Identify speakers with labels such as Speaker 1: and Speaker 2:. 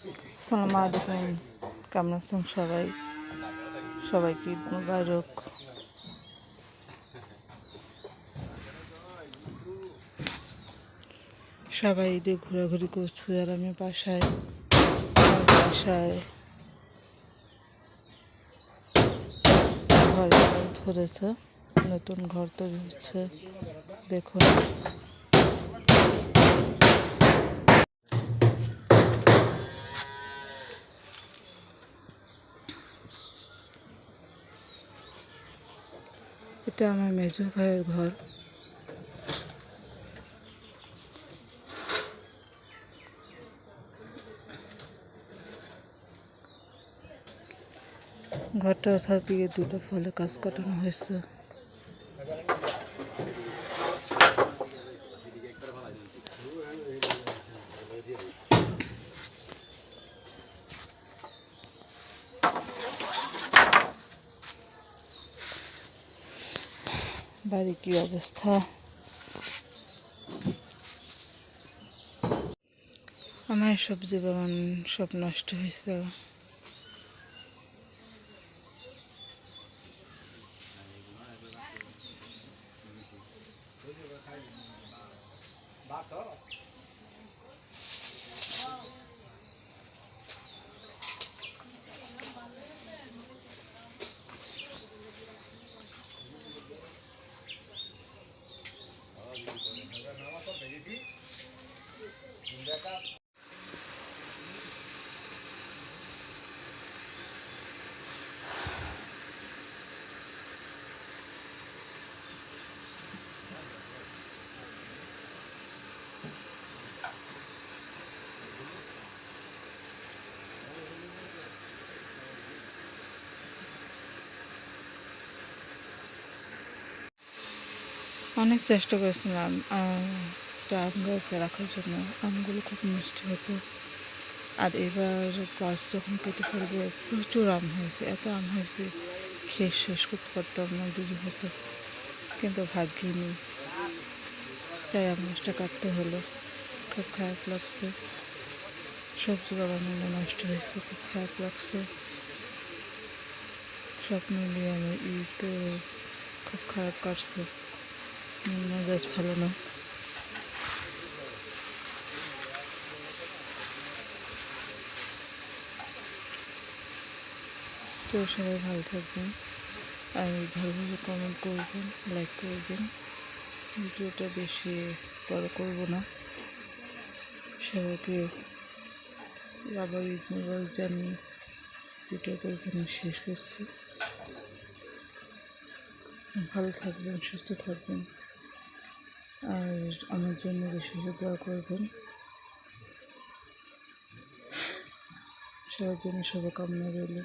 Speaker 1: আসসালামু আলাইকুম। কেমন আছেন সবাই? সবাইকে ঈদ মুবারক। সবাই ঈদে ঘোরাঘুরি করছে আর আমি বাসায় ঘর ধরেছে, নতুন ঘর তৈরি হচ্ছে। দেখুন, এটা আমার মেজো ভাইয়ের ঘর। ঘরটা ওঠার দিয়ে দুটো ফলে কাজ কাটানো হয়েছে। বাড়ি কি অবস্থা! আমার সবজি বাগান সব নষ্ট হয়েছে। অনেক চেষ্টা করেছিলাম আম গাছ রাখার জন্য। আমগুলো খুব মিষ্টি হতো, আর এবার গাছ যখন কেটে ফেলবে প্রচুর আম হয়েছে, এত আম হয়েছে খেয়ে শেষ করতে পারতাম না, যদি হতো। কিন্তু ভাগ্যে নেই, তাই আম গাছটা কাটতে হলো। খুব খারাপ লাগছে, সবজি বাগানগুলো নষ্ট হয়েছে, খুব খারাপ লাগছে। সব মিলিয়ে আমার ঈদ খুব খারাপ কাটছে, মেজাজ ভালো না। তো সবাই ভালো থাকবেন, আর ভালোভাবে কমেন্ট করবেন, লাইক করবেন। ভিডিওটা বেশি বড় করব না। সবাইকে আবার ঈদ মুবারক জানিয়ে ভিডিওটা এখানে শেষ করছি। ভালো থাকবেন, সুস্থ থাকবেন, আর আমার জন্য বেশি দোয়া করবেন। সবার জন্য শুভকামনা রইল।